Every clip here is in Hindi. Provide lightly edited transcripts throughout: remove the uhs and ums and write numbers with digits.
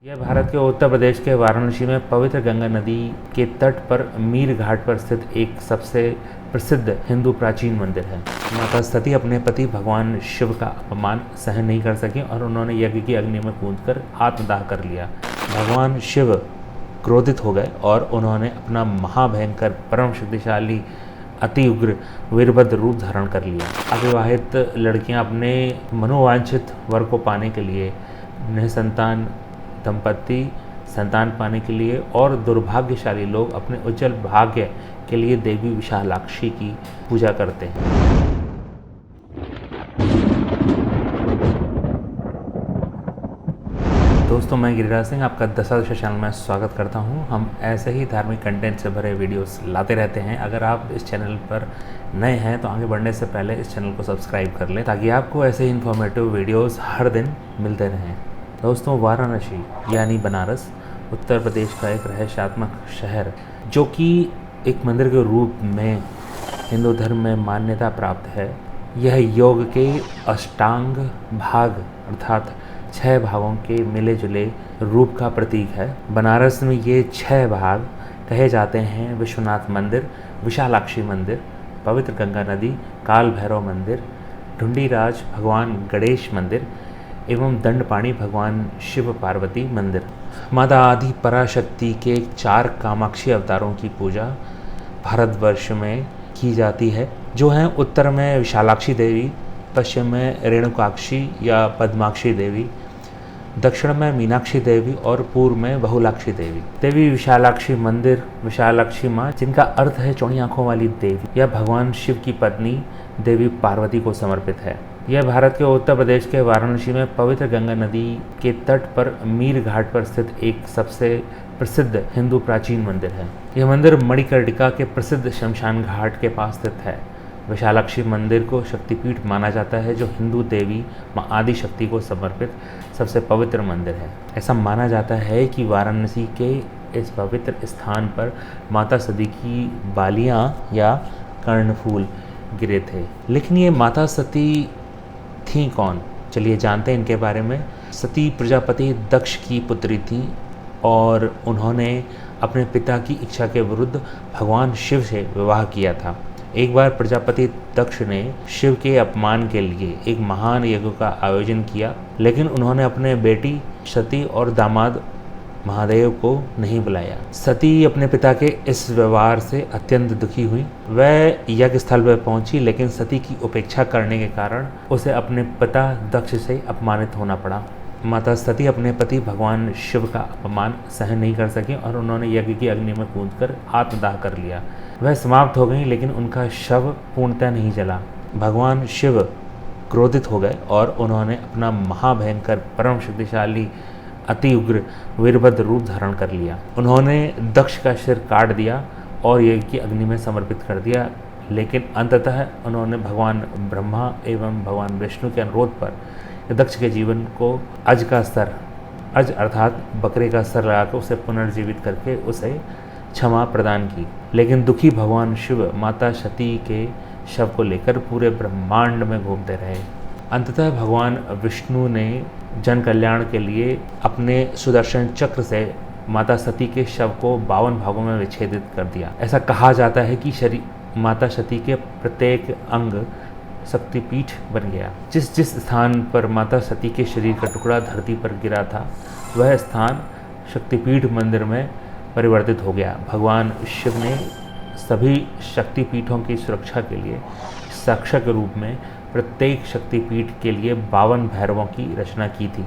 यह भारत के उत्तर प्रदेश के वाराणसी में पवित्र गंगा नदी के तट पर मीर घाट पर स्थित एक सबसे प्रसिद्ध हिंदू प्राचीन मंदिर है। माता सती अपने पति भगवान शिव का अपमान सहन नहीं कर सके और उन्होंने यज्ञ की अग्नि में कूदकर आत्मदाह कर लिया। भगवान शिव क्रोधित हो गए और उन्होंने अपना महाभयंकर परम शक्तिशाली अति उग्र वीरभद्र रूप धारण कर लिया। अविवाहित लड़कियां अपने मनोवांछित वर को पाने के लिए, निसंतान दंपति संतान पाने के लिए और दुर्भाग्यशाली लोग अपने उज्जवल भाग्य के लिए देवी विशालाक्षी की पूजा करते हैं। दोस्तों, मैं गिरिराज सिंह आपका दशा दिशा चैनल में स्वागत करता हूं। हम ऐसे ही धार्मिक कंटेंट से भरे वीडियोस लाते रहते हैं। अगर आप इस चैनल पर नए हैं तो आगे बढ़ने से पहले इस चैनल को सब्सक्राइब कर लें ताकि आपको ऐसे ही इन्फॉर्मेटिव वीडियोस हर दिन मिलते रहें। दोस्तों, वाराणसी यानी बनारस उत्तर प्रदेश का एक रहस्यात्मक शहर जो कि एक मंदिर के रूप में हिंदू धर्म में मान्यता प्राप्त है। यह योग के अष्टांग भाग अर्थात 6 भागों के मिले जुले रूप का प्रतीक है। बनारस में ये 6 भाग कहे जाते हैं: विश्वनाथ मंदिर, विशालाक्षी मंदिर, पवित्र गंगा नदी, काल भैरव मंदिर, ढूंढीराज भगवान गणेश मंदिर एवं दंडपाणी भगवान शिव पार्वती मंदिर। माता आदि पराशक्ति के 4 कामाक्षी अवतारों की पूजा भारतवर्ष में की जाती है, जो हैं उत्तर में विशालाक्षी देवी, पश्चिम में रेणुकाक्षी या पद्माक्षी देवी, दक्षिण में मीनाक्षी देवी और पूर्व में बहुलाक्षी देवी। देवी विशालाक्षी मंदिर, विशालाक्षी माँ जिनका अर्थ है चौड़ी आंखों वाली देवी, यह भगवान शिव की पत्नी देवी पार्वती को समर्पित है। यह भारत के उत्तर प्रदेश के वाराणसी में पवित्र गंगा नदी के तट पर मीर घाट पर स्थित एक सबसे प्रसिद्ध हिंदू प्राचीन मंदिर है। यह मंदिर मणिकर्णिका के प्रसिद्ध शमशान घाट के पास स्थित है। विशालाक्षी मंदिर को शक्तिपीठ माना जाता है, जो हिंदू देवी माँ आदि शक्ति को समर्पित सबसे पवित्र मंदिर है। ऐसा माना जाता है कि वाराणसी के इस पवित्र स्थान पर माता सती की बालियाँ या कर्णफूल गिरे थे। लेकिन ये माता सती थी कौन? चलिए जानते हैं इनके बारे में। सती प्रजापति दक्ष की पुत्री थी और उन्होंने अपने पिता की इच्छा के विरुद्ध भगवान शिव से विवाह किया था। एक बार प्रजापति दक्ष ने शिव के अपमान के लिए एक महान यज्ञ का आयोजन किया, लेकिन उन्होंने अपने बेटी सती और दामाद महादेव को नहीं बुलाया। सती अपने पिता के इस व्यवहार से अत्यंत दुखी हुई। वह यज्ञ स्थल पर पहुंची, लेकिन सती की उपेक्षा करने के कारण उसे अपने पिता दक्ष से अपमानित होना पड़ा। माता सती अपने पति भगवान शिव का अपमान सहन नहीं कर सकी और उन्होंने यज्ञ की अग्नि में कूदकर आत्मदाह कर लिया। वह समाप्त हो गई, लेकिन उनका शव पूर्णतः नहीं जला। भगवान शिव क्रोधित हो गए और उन्होंने अपना महाभयंकर परम शक्तिशाली अति उग्र वीरभद्र रूप धारण कर लिया। उन्होंने दक्ष का सिर काट दिया और यज्ञ की अग्नि में समर्पित कर दिया, लेकिन अंततः उन्होंने भगवान ब्रह्मा एवं भगवान विष्णु के अनुरोध पर दक्ष के जीवन को अज अर्थात बकरे का सर लगाकर उसे पुनर्जीवित करके उसे क्षमा प्रदान की। लेकिन दुखी भगवान शिव माता सती के शव को लेकर पूरे ब्रह्मांड में घूमते रहे। अंततः भगवान विष्णु ने जन कल्याण के लिए अपने सुदर्शन चक्र से माता सती के शव को 52 भागों में विच्छेदित कर दिया। ऐसा कहा जाता है कि माता सती के प्रत्येक अंग शक्तिपीठ बन गया। जिस स्थान पर माता सती के शरीर का टुकड़ा धरती पर गिरा था, वह स्थान शक्तिपीठ मंदिर में परिवर्तित हो गया। भगवान शिव ने सभी शक्तिपीठों की सुरक्षा के लिए रक्षक के रूप में प्रत्येक शक्तिपीठ के लिए 52 भैरवों की रचना की थी,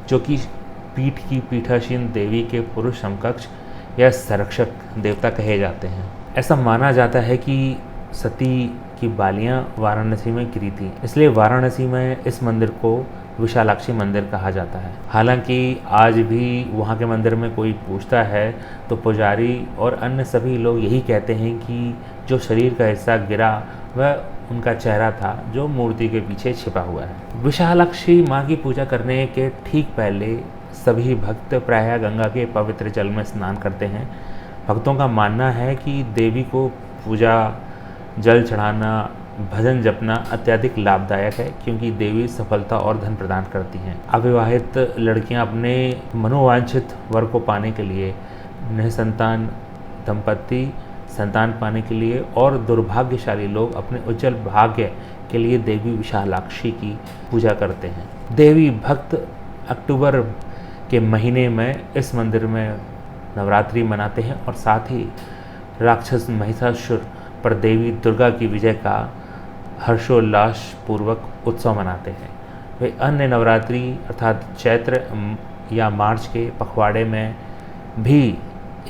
जो कि पीठ की पीठासीन देवी के पुरुष समकक्ष या संरक्षक देवता कहे जाते हैं। ऐसा माना जाता है कि सती की बालियां वाराणसी में गिरी थी, इसलिए वाराणसी में इस मंदिर को विशालाक्षी मंदिर कहा जाता है। हालांकि आज भी वहाँ के मंदिर में कोई पूछता है तो पुजारी और अन्य सभी लोग यही कहते हैं कि जो शरीर का हिस्सा गिरा वह उनका चेहरा था, जो मूर्ति के पीछे छिपा हुआ है। विशालाक्षी माँ की पूजा करने के ठीक पहले सभी भक्त प्रायः गंगा के पवित्र जल में स्नान करते हैं। भक्तों का मानना है कि देवी को पूजा जल चढ़ाना भजन जपना अत्यधिक लाभदायक है, क्योंकि देवी सफलता और धन प्रदान करती हैं। अविवाहित लड़कियां अपने मनोवांछित वर को पाने के लिए, निसंतान दंपति संतान पाने के लिए और दुर्भाग्यशाली लोग अपने उज्जवल भाग्य के लिए देवी विशालाक्षी की पूजा करते हैं। देवी भक्त अक्टूबर के महीने में इस मंदिर में नवरात्रि मनाते हैं और साथ ही राक्षस महिषासुर पर देवी दुर्गा की विजय का हर्षोल्लास पूर्वक उत्सव मनाते हैं। वे अन्य नवरात्रि अर्थात चैत्र या मार्च के पखवाड़े में भी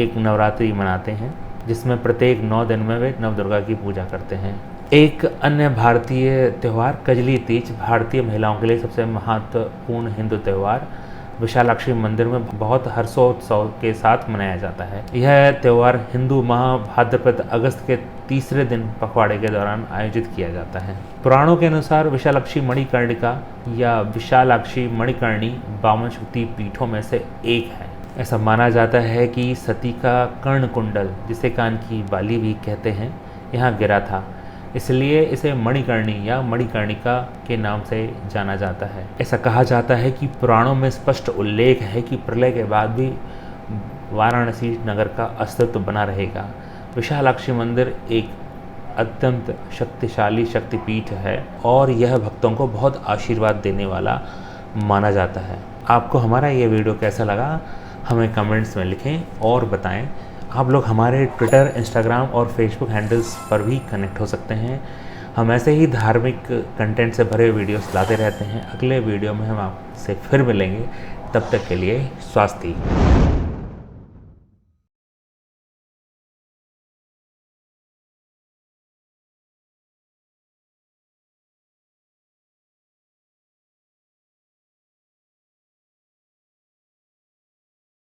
एक नवरात्रि मनाते हैं, जिसमें प्रत्येक 9 दिन में वे नवदुर्गा की पूजा करते हैं। एक अन्य भारतीय त्यौहार कजली तीज भारतीय महिलाओं के लिए सबसे महत्वपूर्ण हिंदू त्यौहार विशालाक्षी मंदिर में बहुत हर्षोत्सव के साथ मनाया जाता है। यह त्यौहार हिंदू माह भाद्रपद अगस्त के तीसरे दिन पखवाड़े के दौरान आयोजित किया जाता है। पुराणों के अनुसार विशालाक्षी मणिकर्णिका या विशालाक्षी मणिकर्णी 52 शक्ति पीठों में से एक है। ऐसा माना जाता है कि सती का कर्ण कुंडल, जिसे कान की बाली भी कहते हैं, यहाँ गिरा था, इसलिए इसे मणिकर्णी या मणिकर्णिका के नाम से जाना जाता है। ऐसा कहा जाता है कि पुराणों में स्पष्ट उल्लेख है कि प्रलय के बाद भी वाराणसी नगर का अस्तित्व बना रहेगा। विशालाक्षी मंदिर एक अत्यंत शक्तिशाली शक्तिपीठ है और यह भक्तों को बहुत आशीर्वाद देने वाला माना जाता है। आपको हमारा ये वीडियो कैसा लगा हमें कमेंट्स में लिखें और बताएं। आप लोग हमारे ट्विटर, इंस्टाग्राम और फेसबुक हैंडल्स पर भी कनेक्ट हो सकते हैं। हम ऐसे ही धार्मिक कंटेंट से भरे वीडियोस लाते रहते हैं। अगले वीडियो में हम आपसे फिर मिलेंगे। तब तक के लिए स्वास्थ्य।